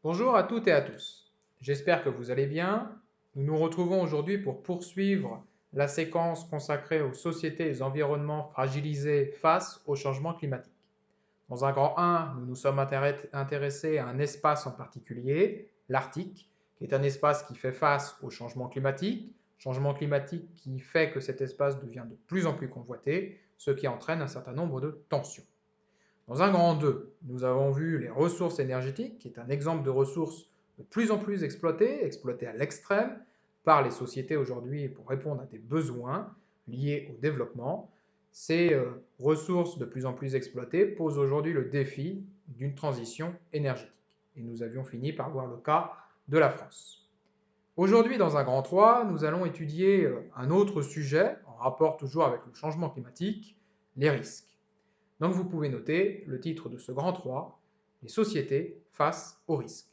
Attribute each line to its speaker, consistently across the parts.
Speaker 1: Bonjour à toutes et à tous. J'espère que vous allez bien. Nous nous retrouvons aujourd'hui pour poursuivre la séquence consacrée aux sociétés et aux environnements fragilisés face au changement climatique. Dans un grand 1, nous nous sommes intéressés à un espace en particulier, l'Arctique, qui est un espace qui fait face au changement climatique qui fait que cet espace devient de plus en plus convoité, ce qui entraîne un certain nombre de tensions. Dans un grand 2, nous avons vu les ressources énergétiques, qui est un exemple de ressources de plus en plus exploitées à l'extrême par les sociétés aujourd'hui pour répondre à des besoins liés au développement. Ces ressources de plus en plus exploitées posent aujourd'hui le défi d'une transition énergétique. Et nous avions fini par voir le cas de la France. Aujourd'hui, dans un grand 3, nous allons étudier un autre sujet en rapport toujours avec le changement climatique, les risques. Donc vous pouvez noter le titre de ce grand 3, les sociétés face aux risques.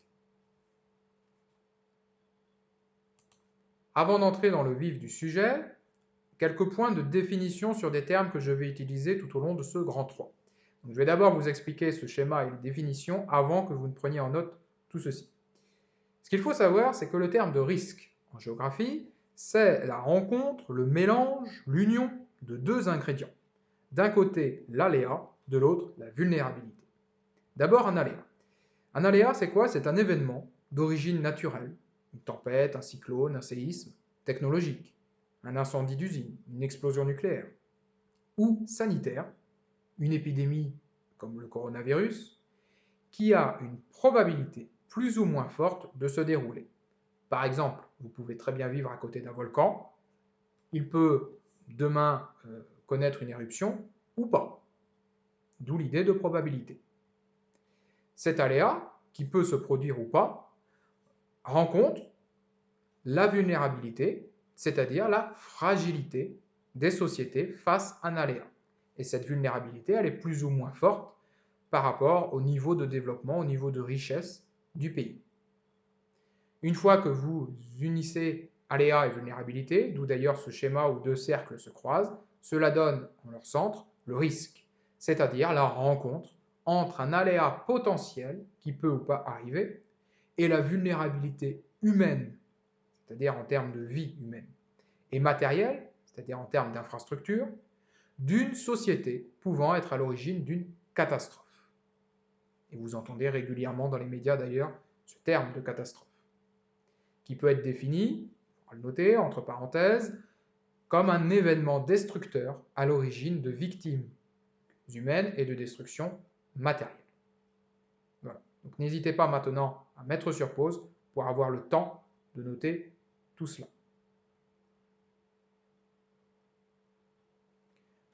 Speaker 1: Avant d'entrer dans le vif du sujet, quelques points de définition sur des termes que je vais utiliser tout au long de ce grand 3. Donc, je vais d'abord vous expliquer ce schéma et les définitions avant que vous ne preniez en note tout ceci. Ce qu'il faut savoir, c'est que le terme de risque en géographie, c'est la rencontre, le mélange, l'union de deux ingrédients. D'un côté, l'aléa, de l'autre, la vulnérabilité. D'abord, un aléa. Un aléa, c'est quoi? C'est un événement d'origine naturelle, une tempête, un cyclone, un séisme, technologique, un incendie d'usine, une explosion nucléaire, ou sanitaire, une épidémie comme le coronavirus, qui a une probabilité plus ou moins forte de se dérouler. Par exemple, vous pouvez très bien vivre à côté d'un volcan, il peut demain connaître une éruption ou pas, d'où l'idée de probabilité. Cet aléa, qui peut se produire ou pas, rencontre la vulnérabilité, c'est-à-dire la fragilité des sociétés face à un aléa. Et cette vulnérabilité, elle est plus ou moins forte par rapport au niveau de développement, au niveau de richesse du pays. Une fois que vous unissez aléa et vulnérabilité, d'où d'ailleurs ce schéma où deux cercles se croisent, cela donne en leur centre le risque, c'est-à-dire la rencontre entre un aléa potentiel qui peut ou pas arriver et la vulnérabilité humaine, c'est-à-dire en termes de vie humaine, et matérielle, c'est-à-dire en termes d'infrastructure, d'une société pouvant être à l'origine d'une catastrophe. Et vous entendez régulièrement dans les médias d'ailleurs ce terme de catastrophe, qui peut être défini, on va le noter entre parenthèses, comme un événement destructeur à l'origine de victimes humaines et de destruction matérielle. Voilà. Donc n'hésitez pas maintenant à mettre sur pause pour avoir le temps de noter tout cela.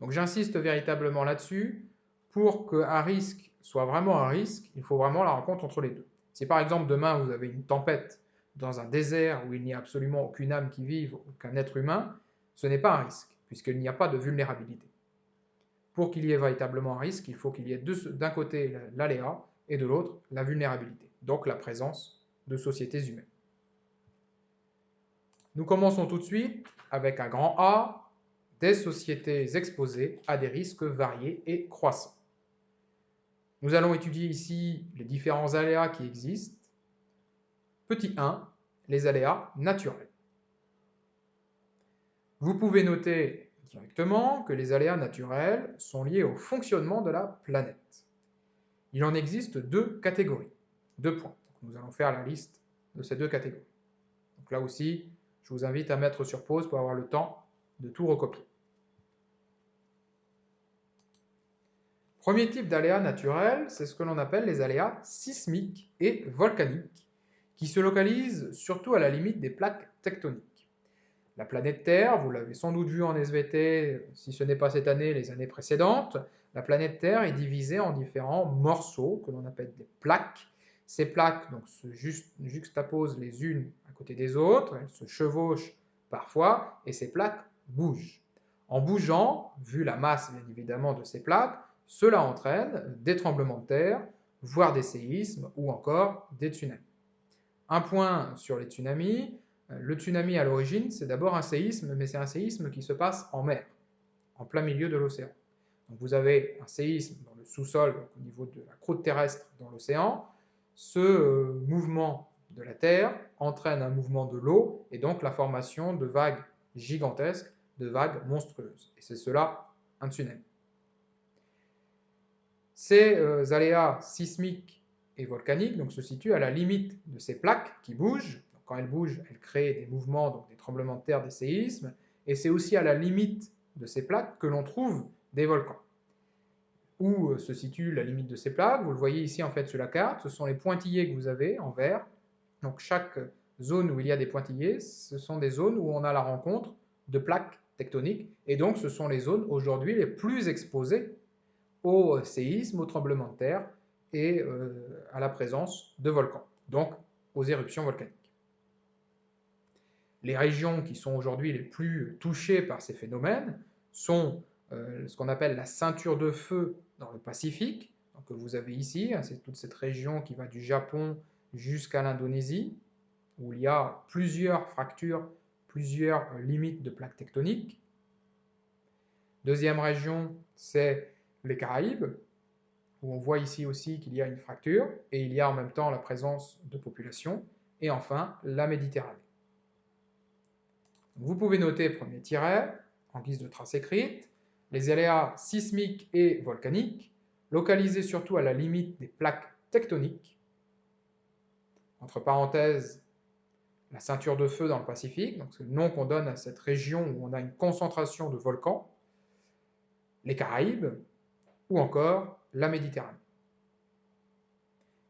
Speaker 1: Donc j'insiste véritablement là-dessus, pour qu'un risque soit vraiment un risque, il faut vraiment la rencontre entre les deux. Si par exemple demain vous avez une tempête dans un désert où il n'y a absolument aucune âme qui vive, aucun être humain, ce n'est pas un risque, puisqu'il n'y a pas de vulnérabilité. Pour qu'il y ait véritablement un risque, il faut qu'il y ait d'un côté l'aléa et de l'autre la vulnérabilité, donc la présence de sociétés humaines. Nous commençons tout de suite avec un grand A, des sociétés exposées à des risques variés et croissants. Nous allons étudier ici les différents aléas qui existent. Petit 1, les aléas naturels. Vous pouvez noter directement que les aléas naturels sont liés au fonctionnement de la planète. Il en existe deux catégories, deux points. Nous allons faire la liste de ces deux catégories. Donc là aussi, je vous invite à mettre sur pause pour avoir le temps de tout recopier. Premier type d'aléas naturels, c'est ce que l'on appelle les aléas sismiques et volcaniques, qui se localisent surtout à la limite des plaques tectoniques. La planète Terre, vous l'avez sans doute vu en SVT, si ce n'est pas cette année, les années précédentes, la planète Terre est divisée en différents morceaux que l'on appelle des plaques. Ces plaques donc, se juxtaposent les unes à côté des autres, elles se chevauchent parfois, et ces plaques bougent. En bougeant, vu la masse bien évidemment de ces plaques, cela entraîne des tremblements de terre, voire des séismes ou encore des tsunamis. Un point sur les tsunamis, le tsunami à l'origine c'est d'abord un séisme, mais c'est un séisme qui se passe en mer, en plein milieu de l'océan. Donc vous avez un séisme dans le sous-sol, au niveau de la croûte terrestre dans l'océan, Ce mouvement de la Terre entraîne un mouvement de l'eau et donc la formation de vagues gigantesques, de vagues monstrueuses. Et c'est cela un tsunami. Ces aléas sismiques et volcaniques donc, se situent à la limite de ces plaques qui bougent. Donc, quand elles bougent, elles créent des mouvements, donc des tremblements de terre, des séismes. Et c'est aussi à la limite de ces plaques que l'on trouve des volcans. Où se situe la limite de ces plaques? Vous le voyez ici en fait sur la carte, ce sont les pointillés que vous avez en vert. Donc chaque zone où il y a des pointillés, ce sont des zones où on a la rencontre de plaques tectoniques. Et donc ce sont les zones aujourd'hui les plus exposées au séisme, au tremblement de terre et à la présence de volcans, donc aux éruptions volcaniques. Les régions qui sont aujourd'hui les plus touchées par ces phénomènes sont ce qu'on appelle la ceinture de feu dans le Pacifique, donc, que vous avez ici, hein, c'est toute cette région qui va du Japon jusqu'à l'Indonésie, où il y a plusieurs fractures, plusieurs limites de plaques tectoniques. Deuxième région, c'est les Caraïbes, où on voit ici aussi qu'il y a une fracture, et il y a en même temps la présence de populations, et enfin la Méditerranée. Vous pouvez noter, premier tiret, en guise de trace écrite, les aléas sismiques et volcaniques, localisés surtout à la limite des plaques tectoniques, entre parenthèses, la ceinture de feu dans le Pacifique, donc c'est le nom qu'on donne à cette région où on a une concentration de volcans, les Caraïbes, ou encore la Méditerranée.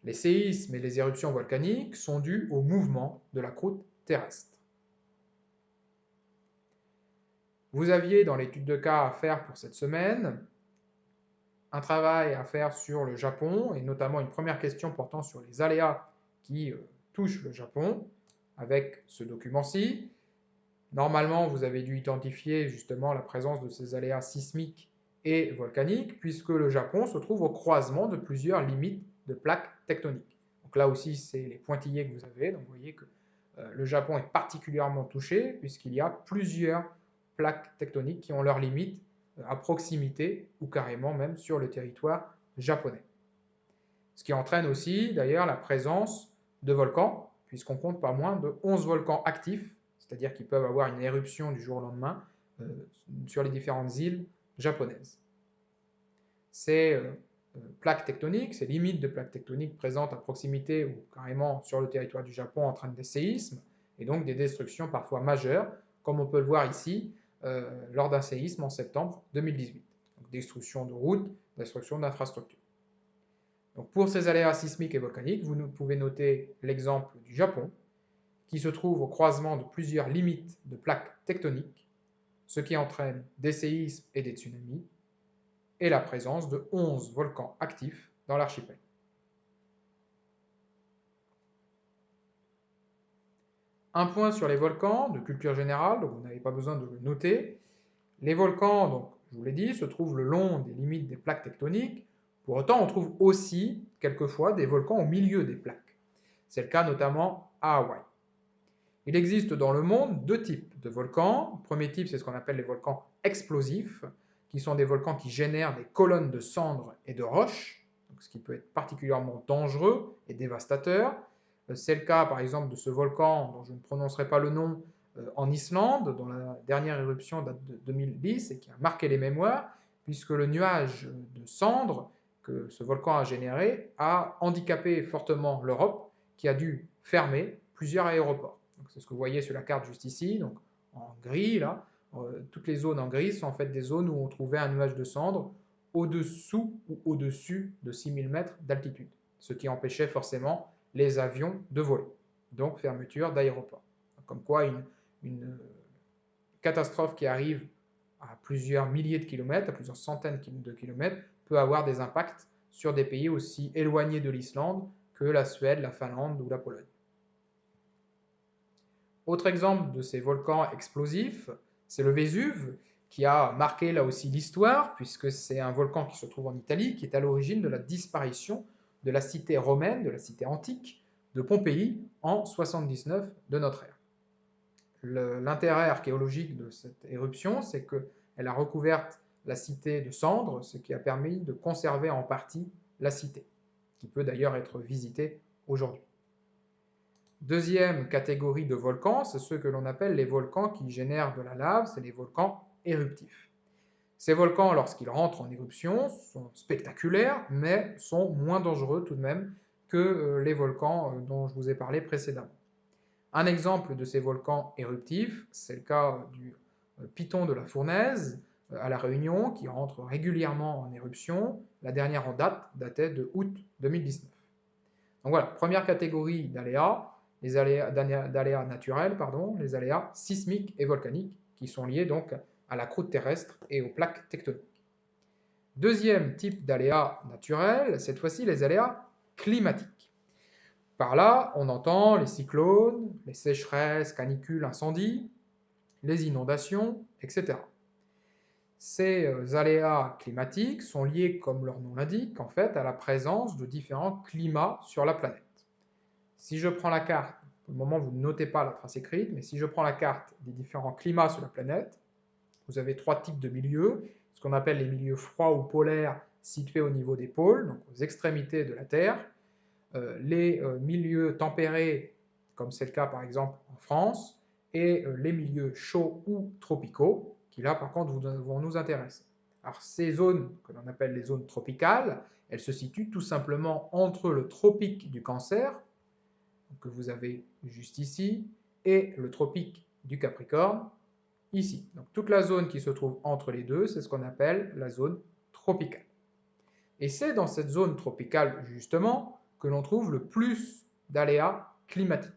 Speaker 1: Les séismes et les éruptions volcaniques sont dus au mouvement de la croûte terrestre. Vous aviez dans l'étude de cas à faire pour cette semaine un travail à faire sur le Japon, et notamment une première question portant sur les aléas qui touchent le Japon, avec ce document-ci. Normalement, vous avez dû identifier justement la présence de ces aléas sismiques et volcaniques, puisque le Japon se trouve au croisement de plusieurs limites de plaques tectoniques. Donc là aussi, c'est les pointillés que vous avez, donc vous voyez que le Japon est particulièrement touché, puisqu'il y a plusieurs plaques tectoniques qui ont leurs limites à proximité ou carrément même sur le territoire japonais. Ce qui entraîne aussi d'ailleurs la présence de volcans, puisqu'on compte pas moins de 11 volcans actifs, c'est-à-dire qu'ils peuvent avoir une éruption du jour au lendemain sur les différentes îles japonaises. Ces plaques tectoniques, ces limites de plaques tectoniques présentes à proximité ou carrément sur le territoire du Japon entraînent des séismes et donc des destructions parfois majeures, comme on peut le voir ici lors d'un séisme en septembre 2018. Donc, destruction de routes, destruction d'infrastructures. Donc, pour ces aléas sismiques et volcaniques, vous pouvez noter l'exemple du Japon, qui se trouve au croisement de plusieurs limites de plaques tectoniques, ce qui entraîne des séismes et des tsunamis, et la présence de 11 volcans actifs dans l'archipel. Un point sur les volcans de culture générale, donc vous n'avez pas besoin de le noter. Les volcans, donc, je vous l'ai dit, se trouvent le long des limites des plaques tectoniques. Pour autant, on trouve aussi, quelquefois, des volcans au milieu des plaques. C'est le cas notamment à Hawaï. Il existe dans le monde deux types de volcans. Le premier type, c'est ce qu'on appelle les volcans explosifs, qui sont des volcans qui génèrent des colonnes de cendres et de roches, donc ce qui peut être particulièrement dangereux et dévastateur. C'est le cas, par exemple, de ce volcan, dont je ne prononcerai pas le nom, en Islande, dont la dernière éruption date de 2010 et qui a marqué les mémoires, puisque le nuage de cendres que ce volcan a généré a handicapé fortement l'Europe, qui a dû fermer plusieurs aéroports. C'est ce que vous voyez sur la carte juste ici, donc en gris là. Toutes les zones en gris sont en fait des zones où on trouvait un nuage de cendres au-dessous ou au-dessus de 6000 mètres d'altitude, ce qui empêchait forcément les avions de voler, donc fermeture d'aéroports. Comme quoi une catastrophe qui arrive à plusieurs milliers de kilomètres, à plusieurs centaines de kilomètres, peut avoir des impacts sur des pays aussi éloignés de l'Islande que la Suède, la Finlande ou la Pologne. Autre exemple de ces volcans explosifs, c'est le Vésuve, qui a marqué là aussi l'histoire, puisque c'est un volcan qui se trouve en Italie, qui est à l'origine de la disparition de la cité romaine, de la cité antique, de Pompéi, en 79 de notre ère. L'intérêt archéologique de cette éruption, c'est qu'elle a recouvert la cité de cendres, ce qui a permis de conserver en partie la cité, qui peut d'ailleurs être visitée aujourd'hui. Deuxième catégorie de volcans, c'est ceux que l'on appelle les volcans qui génèrent de la lave, c'est les volcans éruptifs. Ces volcans, lorsqu'ils rentrent en éruption, sont spectaculaires, mais sont moins dangereux tout de même que les volcans dont je vous ai parlé précédemment. Un exemple de ces volcans éruptifs, c'est le cas du Piton de la Fournaise à La Réunion, qui rentre régulièrement en éruption. La dernière en date datait de août 2019. Donc voilà, première catégorie d'aléas, les aléas naturels, les aléas sismiques et volcaniques, qui sont liés donc à la croûte terrestre et aux plaques tectoniques. Deuxième type d'aléas naturels, cette fois-ci les aléas climatiques. Par là, on entend les cyclones, les sécheresses, canicules, incendies, les inondations, etc. Ces aléas climatiques sont liés, comme leur nom l'indique, en fait, à la présence de différents climats sur la planète. Si je prends la carte, pour le moment vous ne notez pas la trace écrite, mais si je prends la carte des différents climats sur la planète, vous avez trois types de milieux, ce qu'on appelle les milieux froids ou polaires situés au niveau des pôles, donc aux extrémités de la Terre, les milieux tempérés, comme c'est le cas par exemple en France, et les milieux chauds ou tropicaux, qui là par contre vont nous intéresser. Alors ces zones que l'on appelle les zones tropicales, elles se situent tout simplement entre le tropique du Cancer, que vous avez juste ici, et le tropique du Capricorne, ici. Donc toute la zone qui se trouve entre les deux, c'est ce qu'on appelle la zone tropicale. Et c'est dans cette zone tropicale, justement, que l'on trouve le plus d'aléas climatiques.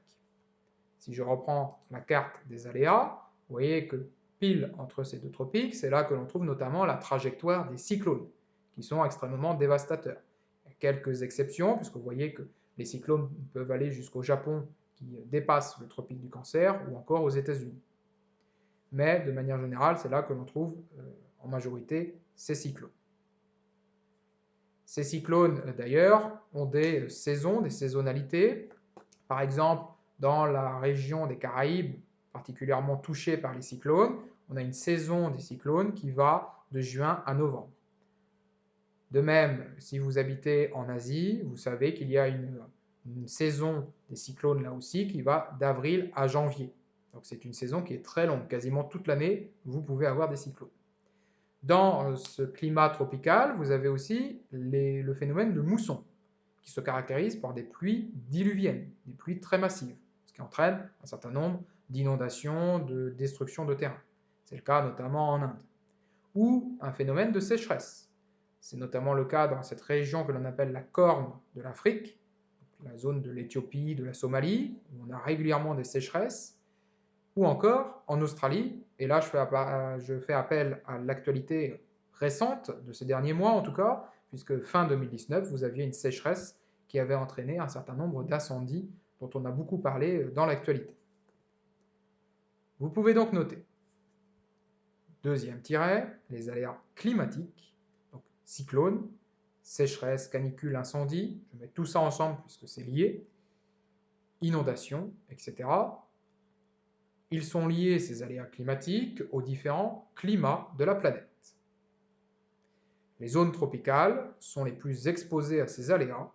Speaker 1: Si je reprends la carte des aléas, vous voyez que pile entre ces deux tropiques, c'est là que l'on trouve notamment la trajectoire des cyclones, qui sont extrêmement dévastateurs. Il y a quelques exceptions, puisque vous voyez que les cyclones peuvent aller jusqu'au Japon, qui dépasse le tropique du Cancer, ou encore aux États-Unis. Mais de manière générale, c'est là que l'on trouve en majorité ces cyclones. Ces cyclones, d'ailleurs, ont des saisons, des saisonnalités. Par exemple, dans la région des Caraïbes, particulièrement touchée par les cyclones, on a une saison des cyclones qui va de juin à novembre. De même, si vous habitez en Asie, vous savez qu'il y a une saison des cyclones là aussi qui va d'avril à janvier. Donc c'est une saison qui est très longue, quasiment toute l'année, vous pouvez avoir des cyclones. Dans ce climat tropical, vous avez aussi le phénomène de mousson, qui se caractérise par des pluies diluviennes, des pluies très massives, ce qui entraîne un certain nombre d'inondations, de destruction de terrain. C'est le cas notamment en Inde. Ou un phénomène de sécheresse. C'est notamment le cas dans cette région que l'on appelle la Corne de l'Afrique, la zone de l'Éthiopie, de la Somalie, où on a régulièrement des sécheresses, ou encore en Australie, et là je fais appel à l'actualité récente, de ces derniers mois en tout cas, puisque fin 2019, vous aviez une sécheresse qui avait entraîné un certain nombre d'incendies dont on a beaucoup parlé dans l'actualité. Vous pouvez donc noter, deuxième tiret, les aléas climatiques, donc cyclones, sécheresse, canicule, incendie, je mets tout ça ensemble puisque c'est lié, inondations, etc. Ils sont liés, ces aléas climatiques, aux différents climats de la planète. Les zones tropicales sont les plus exposées à ces aléas,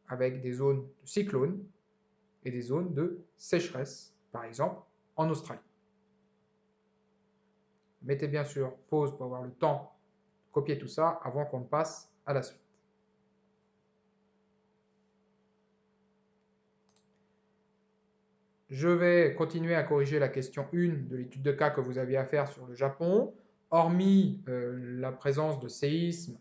Speaker 1: avec des zones de cyclones et des zones de sécheresse, par exemple en Australie. Mettez bien sûr pause pour avoir le temps de copier tout ça avant qu'on ne passe à la suite. Je vais continuer à corriger la question 1 de l'étude de cas que vous aviez à faire sur le Japon. Hormis la présence de séismes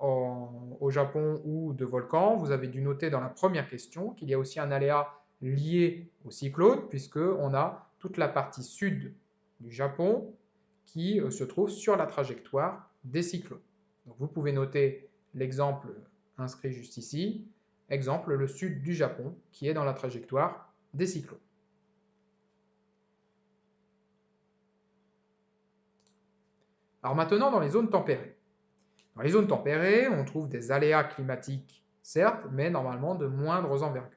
Speaker 1: au Japon ou de volcans, vous avez dû noter dans la première question qu'il y a aussi un aléa lié au cyclone, puisqu'on a toute la partie sud du Japon qui se trouve sur la trajectoire des cyclones. Donc vous pouvez noter l'exemple inscrit juste ici, exemple le sud du Japon qui est dans la trajectoire des cyclones. Alors maintenant, dans les zones tempérées. Dans les zones tempérées, on trouve des aléas climatiques, certes, mais normalement de moindres envergures.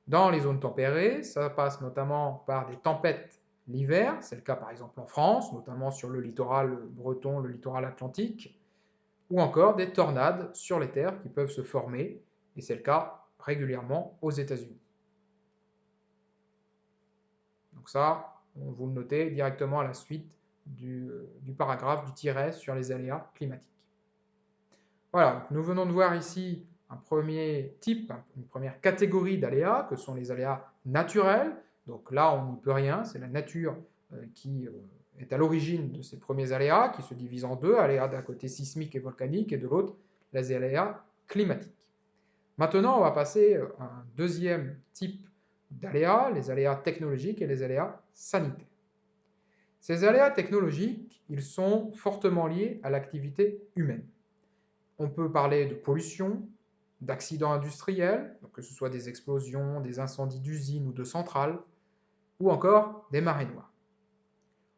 Speaker 1: Dans les zones tempérées, ça passe notamment par des tempêtes l'hiver, c'est le cas par exemple en France, notamment sur le littoral breton, le littoral atlantique, ou encore des tornades sur les terres qui peuvent se former, et c'est le cas régulièrement aux États-Unis. Donc ça, vous le notez directement à la suite du paragraphe, du tiret sur les aléas climatiques. Voilà, nous venons de voir ici un premier type, une première catégorie d'aléas, que sont les aléas naturels. Donc là, on n'y peut rien, c'est la nature qui est à l'origine de ces premiers aléas, qui se divisent en deux, aléas d'un côté sismique et volcanique, et de l'autre, les aléas climatiques. Maintenant, on va passer à un deuxième type d'aléas, les aléas technologiques et les aléas sanitaires. Ces aléas technologiques, ils sont fortement liés à l'activité humaine. On peut parler de pollution, d'accidents industriels, donc que ce soit des explosions, des incendies d'usines ou de centrales, ou encore des marées noires.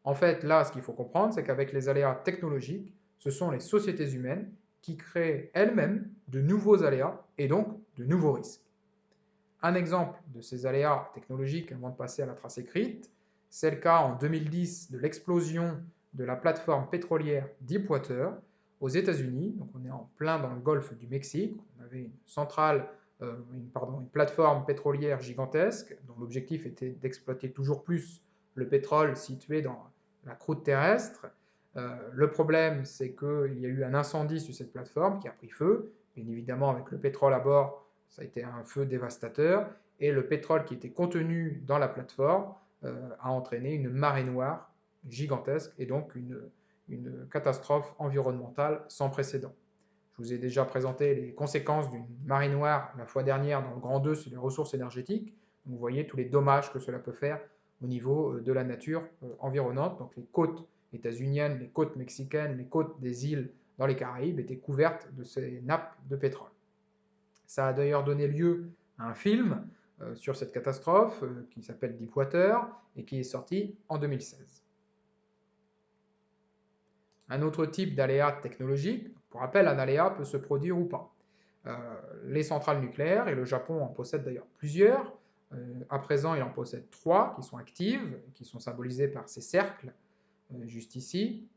Speaker 1: En fait, là, ce qu'il faut comprendre, c'est qu'avec les aléas technologiques, ce sont les sociétés humaines qui créent elles-mêmes de nouveaux aléas et donc de nouveaux risques. Un exemple de ces aléas technologiques, avant de passer à la trace écrite, c'est le cas en 2010 de l'explosion de la plateforme pétrolière Deepwater aux États-Unis. Donc on est en plein dans le golfe du Mexique. On avait une centrale, une plateforme pétrolière gigantesque dont l'objectif était d'exploiter toujours plus le pétrole situé dans la croûte terrestre. Le problème, c'est qu'il y a eu un incendie sur cette plateforme qui a pris feu. Bien évidemment, avec le pétrole à bord, ça a été un feu dévastateur. Et le pétrole qui était contenu dans la plateforme a entraîné une marée noire gigantesque et donc une catastrophe environnementale sans précédent. Je vous ai déjà présenté les conséquences d'une marée noire la fois dernière dans le Grand 2 sur les ressources énergétiques. Vous voyez tous les dommages que cela peut faire au niveau de la nature environnante. Donc les côtes états-uniennes, les côtes mexicaines, les côtes des îles dans les Caraïbes étaient couvertes de ces nappes de pétrole. Ça a d'ailleurs donné lieu à un film sur cette catastrophe qui s'appelle Deepwater et qui est sorti en 2016. Un autre type d'aléa technologique, pour rappel, un aléa peut se produire ou pas. Les centrales nucléaires, et le Japon en possède d'ailleurs plusieurs, à présent il en possède 3 qui sont actives, qui sont symbolisées par ces cercles, juste ici,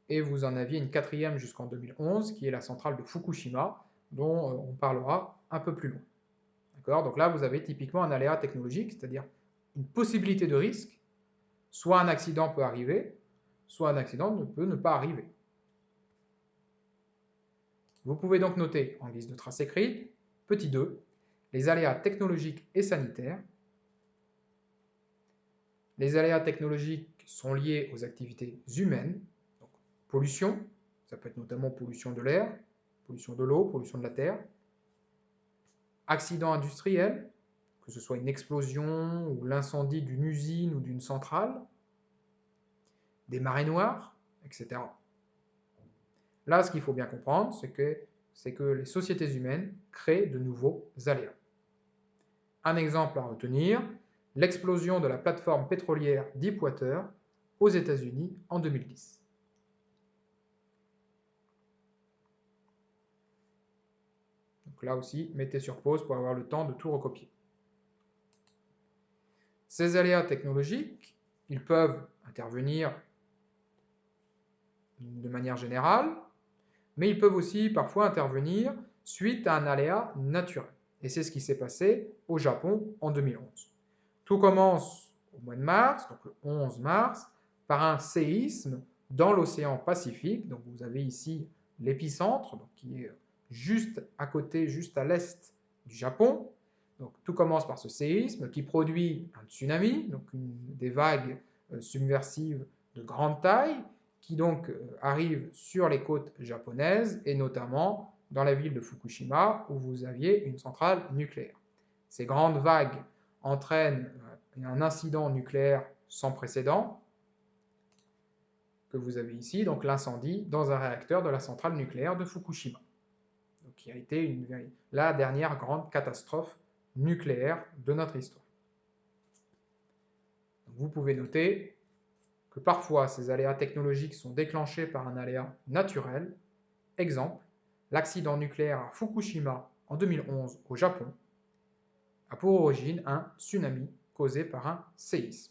Speaker 1: et vous en aviez une 4e jusqu'en 2011, qui est la centrale de Fukushima, dont on parlera un peu plus loin. D'accord ? Donc là, vous avez typiquement un aléa technologique, c'est-à-dire une possibilité de risque, soit un accident peut arriver, soit un accident ne peut ne pas arriver. Vous pouvez donc noter, en guise de trace écrite, petit 2, les aléas technologiques et sanitaires. Les aléas technologiques sont liés aux activités humaines, donc pollution, ça peut être notamment pollution de l'air, pollution de l'eau, pollution de la terre, accidents industriels, que ce soit une explosion ou l'incendie d'une usine ou d'une centrale, des marées noires, etc. Là, ce qu'il faut bien comprendre, c'est que les sociétés humaines créent de nouveaux aléas. Un exemple à retenir, l'explosion de la plateforme pétrolière Deepwater aux États-Unis en 2010. Donc là aussi, mettez sur pause pour avoir le temps de tout recopier. Ces aléas technologiques, ils peuvent intervenir de manière générale, mais ils peuvent aussi parfois intervenir suite à un aléa naturel. Et c'est ce qui s'est passé au Japon en 2011. Tout commence au mois de mars, donc le 11 mars, par un séisme dans l'océan Pacifique. Donc vous avez ici l'épicentre, qui est juste à côté, juste à l'est du Japon. Donc tout commence par ce séisme qui produit un tsunami, donc des vagues submersives de grande taille, qui donc arrivent sur les côtes japonaises et notamment dans la ville de Fukushima où vous aviez une centrale nucléaire. Ces grandes vagues entraînent un incident nucléaire sans précédent que vous avez ici, donc l'incendie dans un réacteur de la centrale nucléaire de Fukushima, donc, qui a été la dernière grande catastrophe nucléaire de notre histoire. Donc, vous pouvez noter que parfois ces aléas technologiques sont déclenchés par un aléa naturel. Exemple, l'accident nucléaire à Fukushima en 2011 au Japon a pour origine un tsunami causé par un séisme.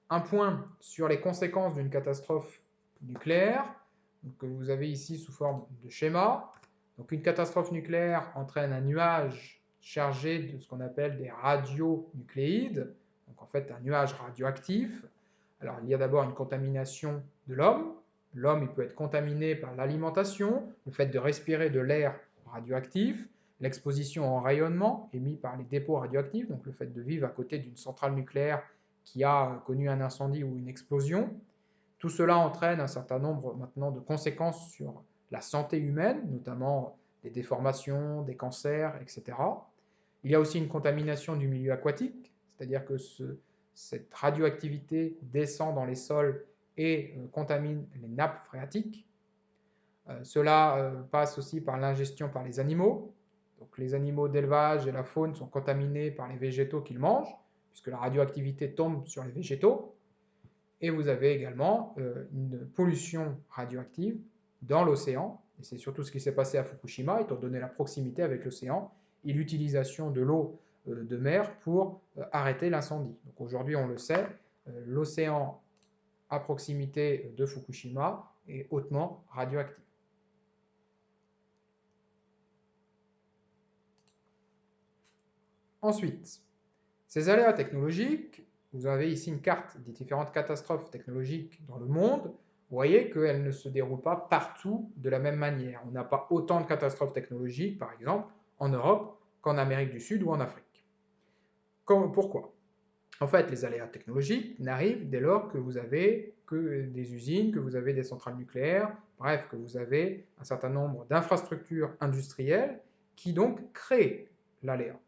Speaker 1: Un point sur les conséquences d'une catastrophe nucléaire. que vous avez ici sous forme de schéma. Donc une catastrophe nucléaire entraîne un nuage chargé de ce qu'on appelle des radionucléides, donc en fait un nuage radioactif. Alors il y a d'abord une contamination de l'homme. L'homme il peut être contaminé par l'alimentation, le fait de respirer de l'air radioactif, l'exposition au rayonnement émis par les dépôts radioactifs, donc le fait de vivre à côté d'une centrale nucléaire qui a connu un incendie ou une explosion. Tout cela entraîne un certain nombre maintenant de conséquences sur la santé humaine, notamment des déformations, des cancers, etc. Il y a aussi une contamination du milieu aquatique, c'est-à-dire que cette radioactivité descend dans les sols et contamine les nappes phréatiques. Cela passe aussi par l'ingestion par les animaux. Donc les animaux d'élevage et la faune sont contaminés par les végétaux qu'ils mangent, puisque la radioactivité tombe sur les végétaux. Et vous avez également une pollution radioactive dans l'océan, et c'est surtout ce qui s'est passé à Fukushima, étant donné la proximité avec l'océan et l'utilisation de l'eau de mer pour arrêter l'incendie. Donc aujourd'hui, on le sait, l'océan à proximité de Fukushima est hautement radioactif. Ensuite, ces aléas technologiques, vous avez ici une carte des différentes catastrophes technologiques dans le monde. Vous voyez qu'elles ne se déroulent pas partout de la même manière. On n'a pas autant de catastrophes technologiques, par exemple, en Europe qu'en Amérique du Sud ou en Afrique. Pourquoi? En fait, les aléas technologiques n'arrivent dès lors que vous avez que des usines, que vous avez des centrales nucléaires, bref, que vous avez un certain nombre d'infrastructures industrielles qui donc créent l'aléa.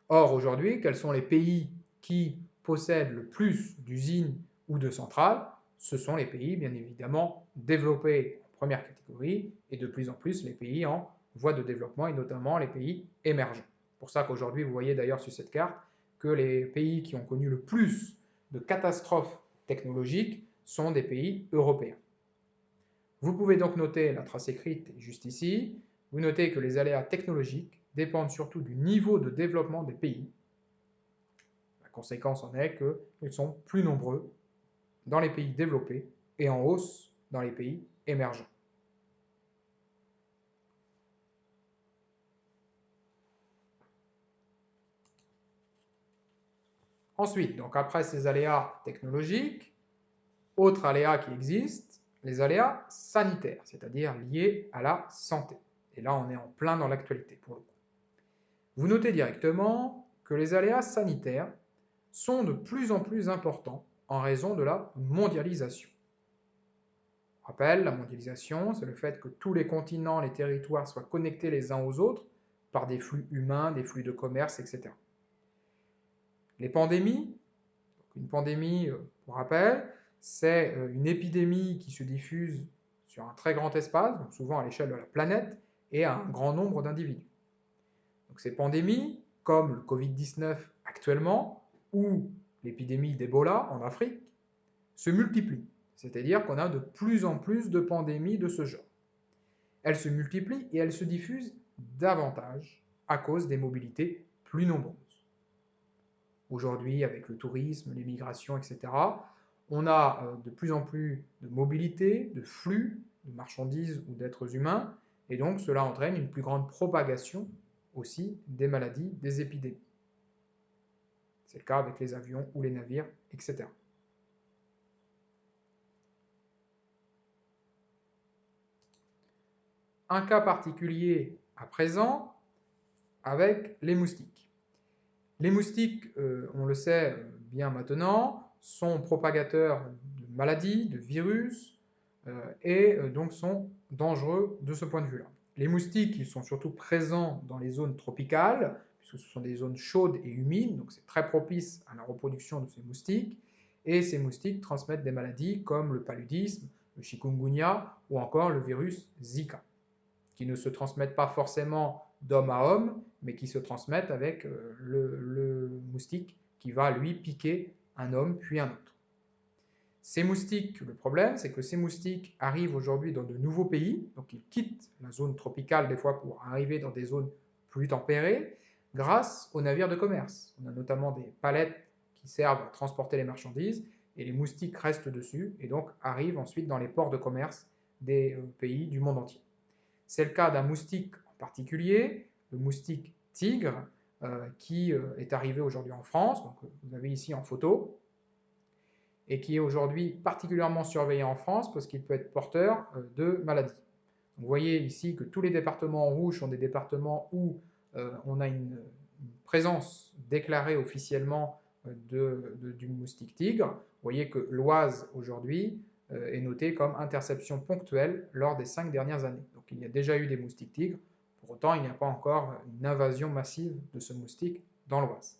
Speaker 1: Or, aujourd'hui, quels sont les pays qui possèdent le plus d'usines ou de centrales? Ce sont les pays, bien évidemment, développés en première catégorie et de plus en plus les pays en voie de développement et notamment les pays émergents. C'est pour ça qu'aujourd'hui, vous voyez d'ailleurs sur cette carte que les pays qui ont connu le plus de catastrophes technologiques sont des pays européens. Vous pouvez donc noter la trace écrite juste ici. Vous notez que les aléas technologiques dépendent surtout du niveau de développement des pays. La conséquence en est qu'ils sont plus nombreux dans les pays développés et en hausse dans les pays émergents. Ensuite, donc après ces aléas technologiques, autre aléa qui existe, les aléas sanitaires, c'est-à-dire liés à la santé. Et là, on est en plein dans l'actualité pour le coup. Vous notez directement que les aléas sanitaires sont de plus en plus importants en raison de la mondialisation. Je rappelle, la mondialisation, c'est le fait que tous les continents, les territoires soient connectés les uns aux autres par des flux humains, des flux de commerce, etc. Les pandémies, une pandémie, pour rappel, c'est une épidémie qui se diffuse sur un très grand espace, donc souvent à l'échelle de la planète, et à un grand nombre d'individus. Donc ces pandémies, comme le Covid-19 actuellement, ou l'épidémie d'Ebola en Afrique, se multiplient. C'est-à-dire qu'on a de plus en plus de pandémies de ce genre. Elles se multiplient et elles se diffusent davantage à cause des mobilités plus nombreuses. Aujourd'hui, avec le tourisme, les migrations, etc., on a de plus en plus de mobilité, de flux de marchandises ou d'êtres humains, et donc cela entraîne une plus grande propagation aussi des maladies, des épidémies. C'est le cas avec les avions ou les navires, etc. Un cas particulier à présent avec les moustiques. Les moustiques, on le sait bien maintenant, sont propagateurs de maladies, de virus, et donc sont dangereux de ce point de vue-là. Les moustiques, ils sont surtout présents dans les zones tropicales, puisque ce sont des zones chaudes et humides, donc c'est très propice à la reproduction de ces moustiques, et ces moustiques transmettent des maladies comme le paludisme, le chikungunya ou encore le virus Zika, qui ne se transmettent pas forcément d'homme à homme, mais qui se transmettent avec le moustique qui va lui piquer un homme puis un autre. Ces moustiques, le problème, c'est que ces moustiques arrivent aujourd'hui dans de nouveaux pays, donc ils quittent la zone tropicale des fois pour arriver dans des zones plus tempérées, grâce aux navires de commerce. On a notamment des palettes qui servent à transporter les marchandises, et les moustiques restent dessus, et donc arrivent ensuite dans les ports de commerce des pays du monde entier. C'est le cas d'un moustique en particulier, le moustique tigre, qui est arrivé aujourd'hui en France, donc vous avez ici en photo, et qui est aujourd'hui particulièrement surveillé en France parce qu'il peut être porteur de maladies. Vous voyez ici que tous les départements en rouge sont des départements où on a une présence déclarée officiellement du moustique tigre. Vous voyez que l'Oise aujourd'hui est notée comme interception ponctuelle lors des 5 dernières années. Donc il y a déjà eu des moustiques tigres, pour autant il n'y a pas encore une invasion massive de ce moustique dans l'Oise.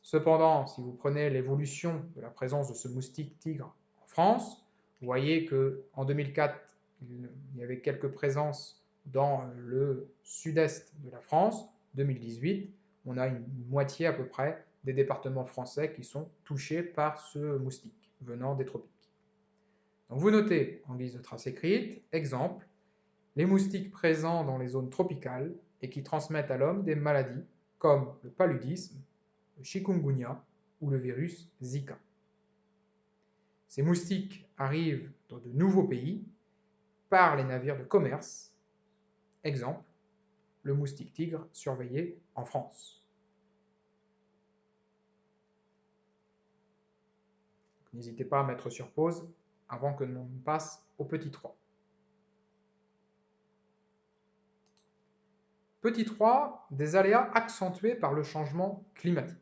Speaker 1: Cependant, si vous prenez l'évolution de la présence de ce moustique tigre en France, vous voyez qu'en 2004, il y avait quelques présences dans le sud-est de la France. 2018, on a une moitié à peu près des départements français qui sont touchés par ce moustique venant des tropiques. Donc vous notez en guise de trace écrite, exemple, les moustiques présents dans les zones tropicales et qui transmettent à l'homme des maladies comme le paludisme, le chikungunya ou le virus Zika. Ces moustiques arrivent dans de nouveaux pays par les navires de commerce. Exemple, le moustique tigre surveillé en France. N'hésitez pas à mettre sur pause avant que l'on passe au petit 3. Petit 3, des aléas accentués par le changement climatique.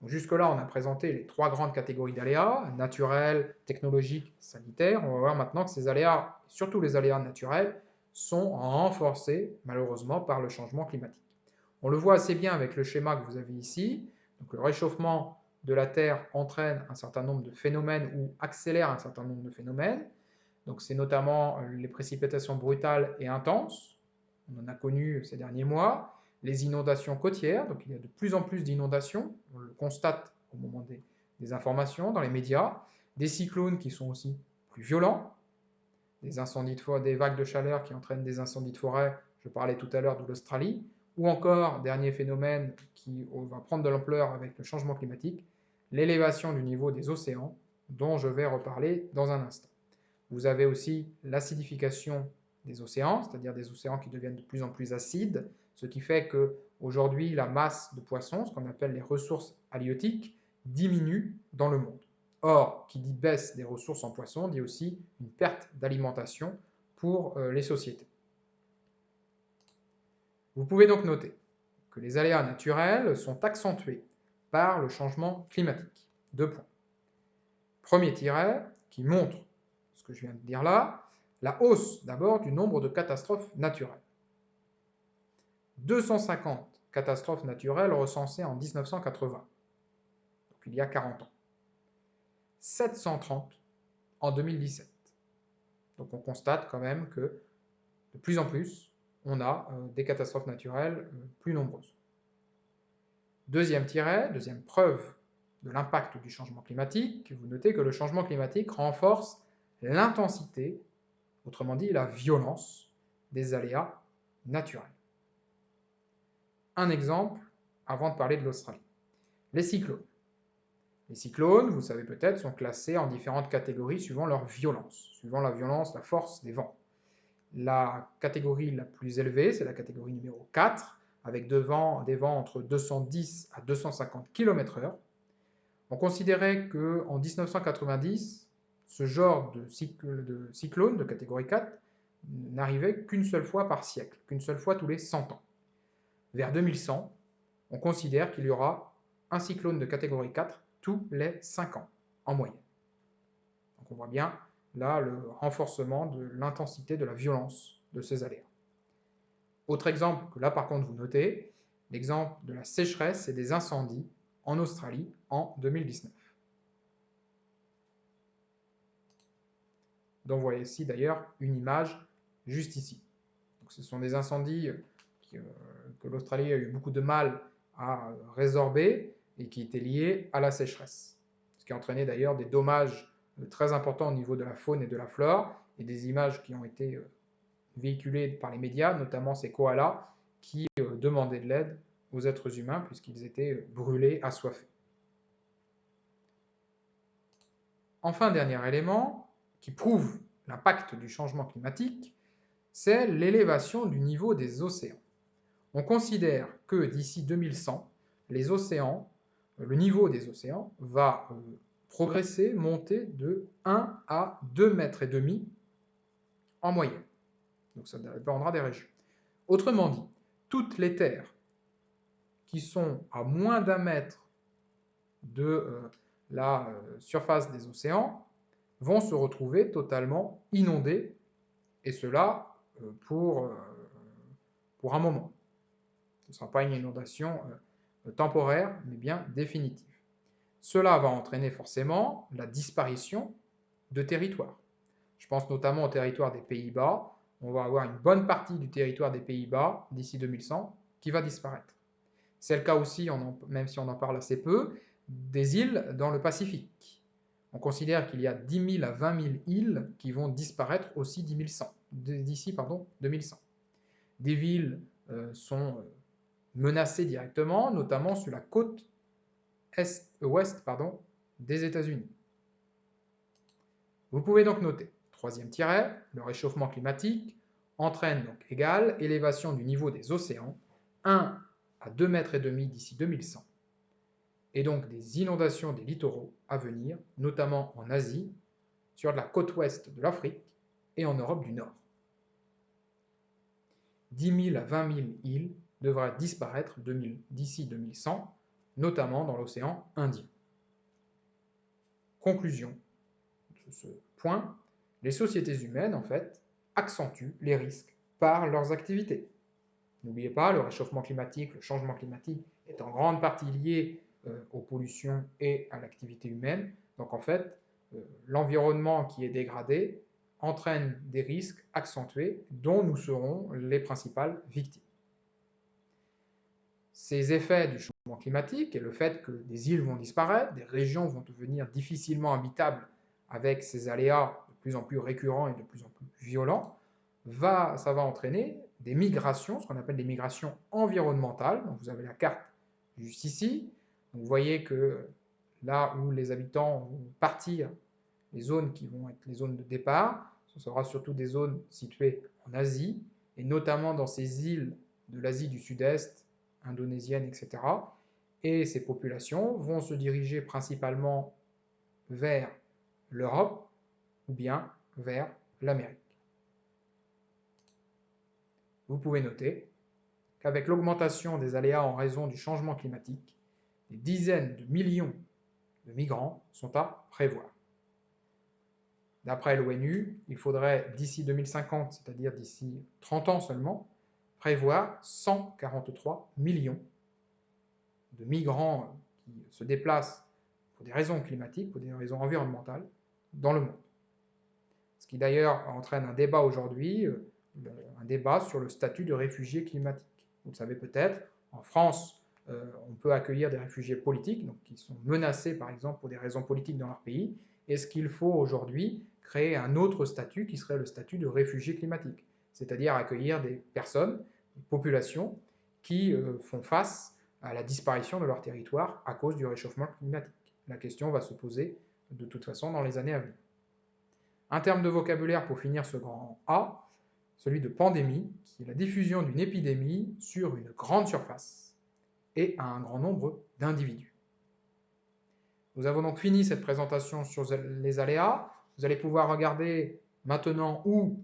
Speaker 1: Jusque-là, on a présenté les 3 grandes catégories d'aléas, naturels, technologiques, sanitaires. On va voir maintenant que ces aléas, surtout les aléas naturels, sont renforcés malheureusement par le changement climatique. On le voit assez bien avec le schéma que vous avez ici. Donc, le réchauffement de la Terre entraîne un certain nombre de phénomènes ou accélère un certain nombre de phénomènes. Donc, c'est notamment les précipitations brutales et intenses. On en a connu ces derniers mois. Les inondations côtières, donc il y a de plus en plus d'inondations, on le constate au moment des informations dans les médias, des cyclones qui sont aussi plus violents, des incendies de forêt, des vagues de chaleur qui entraînent des incendies de forêt, je parlais tout à l'heure de l'Australie, ou encore, dernier phénomène qui va prendre de l'ampleur avec le changement climatique, l'élévation du niveau des océans, dont je vais reparler dans un instant. Vous avez aussi l'acidification des océans, c'est-à-dire des océans qui deviennent de plus en plus acides, ce qui fait qu'aujourd'hui, la masse de poissons, ce qu'on appelle les ressources halieutiques, diminue dans le monde. Or, qui dit baisse des ressources en poissons, dit aussi une perte d'alimentation pour les sociétés. Vous pouvez donc noter que les aléas naturels sont accentués par le changement climatique. 2 points. Premier tiret, qui montre ce que je viens de dire là, la hausse d'abord du nombre de catastrophes naturelles. 250 catastrophes naturelles recensées en 1980, donc il y a 40 ans. 730 en 2017. Donc on constate quand même que de plus en plus, on a des catastrophes naturelles plus nombreuses. Deuxième tiret, deuxième preuve de l'impact du changement climatique, vous notez que le changement climatique renforce l'intensité, autrement dit la violence, des aléas naturels. Un exemple avant de parler de l'Australie. Les cyclones. Les cyclones, vous savez peut-être, sont classés en différentes catégories suivant leur violence, suivant la violence, la force des vents. La catégorie la plus élevée, c'est la catégorie numéro 4, avec des vents entre 210 à 250 km/h. On considérait qu'en 1990, ce genre de cyclone de catégorie 4 n'arrivait qu'une seule fois par siècle, qu'une seule fois tous les 100 ans. Vers 2100, on considère qu'il y aura un cyclone de catégorie 4 tous les 5 ans, en moyenne. Donc on voit bien là le renforcement de l'intensité, de la violence de ces aléas. Autre exemple que là par contre vous notez, l'exemple de la sécheresse et des incendies en Australie en 2019. Donc vous voyez ici d'ailleurs une image juste ici. Donc, ce sont des incendies que l'Australie a eu beaucoup de mal à résorber et qui étaient liés à la sécheresse. Ce qui a entraîné d'ailleurs des dommages très importants au niveau de la faune et de la flore, et des images qui ont été véhiculées par les médias, notamment ces koalas qui demandaient de l'aide aux êtres humains puisqu'ils étaient brûlés, assoiffés. Enfin, dernier élément qui prouve l'impact du changement climatique, c'est l'élévation du niveau des océans. On considère que d'ici 2100, les océans, le niveau des océans va progresser, monter de 1 à 2,5 mètres en moyenne. Donc ça dépendra des régions. Autrement dit, toutes les terres qui sont à moins d'1 mètre de la surface des océans vont se retrouver totalement inondées, et cela pour un moment. Ce ne sera pas une inondation temporaire, mais bien définitive. Cela va entraîner forcément la disparition de territoires. Je pense notamment au territoire des Pays-Bas. On va avoir une bonne partie du territoire des Pays-Bas d'ici 2100 qui va disparaître. C'est le cas aussi, même si on en parle assez peu, des îles dans le Pacifique. On considère qu'il y a 10 000 à 20 000 îles qui vont disparaître aussi d'ici 2100. Des villes sont menacées directement, notamment sur la côte ouest des États-Unis. Vous pouvez donc noter, troisième tiret, le réchauffement climatique entraîne donc égale élévation du niveau des océans, 1 à 2,5 mètres d'ici 2100, et donc des inondations des littoraux à venir, notamment en Asie, sur la côte ouest de l'Afrique et en Europe du Nord. 10 000 à 20 000 îles devraient disparaître d'ici 2100, notamment dans l'océan Indien. Conclusion de ce point, les sociétés humaines, en fait, accentuent les risques par leurs activités. N'oubliez pas, le réchauffement climatique, le changement climatique est en grande partie lié aux pollutions et à l'activité humaine. Donc en fait, l'environnement qui est dégradé entraîne des risques accentués dont nous serons les principales victimes. Ces effets du changement climatique et le fait que des îles vont disparaître, des régions vont devenir difficilement habitables avec ces aléas de plus en plus récurrents et de plus en plus violents, ça va entraîner des migrations, ce qu'on appelle des migrations environnementales. Donc vous avez la carte juste ici. Donc vous voyez que là où les habitants vont partir, les zones qui vont être les zones de départ, ce sera surtout des zones situées en Asie, et notamment dans ces îles de l'Asie du Sud-Est, indonésienne, etc. Et ces populations vont se diriger principalement vers l'Europe ou bien vers l'Amérique. Vous pouvez noter qu'avec l'augmentation des aléas en raison du changement climatique, des dizaines de millions de migrants sont à prévoir. D'après l'ONU, il faudrait d'ici 2050, c'est-à-dire d'ici 30 ans seulement, prévoir 143 millions de migrants qui se déplacent pour des raisons climatiques, pour des raisons environnementales, dans le monde. Ce qui d'ailleurs entraîne un débat aujourd'hui, un débat sur le statut de réfugié climatique. Vous le savez peut-être, en France, on peut accueillir des réfugiés politiques, donc qui sont menacés par exemple pour des raisons politiques dans leur pays. Est-ce qu'il faut aujourd'hui créer un autre statut qui serait le statut de réfugié climatique, c'est-à-dire accueillir des personnes, des populations qui font face à la disparition de leur territoire à cause du réchauffement climatique? La question va se poser de toute façon dans les années à venir. Un terme de vocabulaire pour finir ce grand A, celui de pandémie, qui est la diffusion d'une épidémie sur une grande surface et à un grand nombre d'individus. Nous avons donc fini cette présentation sur les aléas. Vous allez pouvoir regarder maintenant ou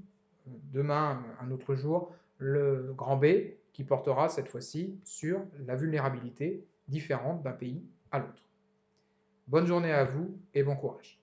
Speaker 1: demain, un autre jour, le grand B qui portera cette fois-ci sur la vulnérabilité différente d'un pays à l'autre. Bonne journée à vous et bon courage.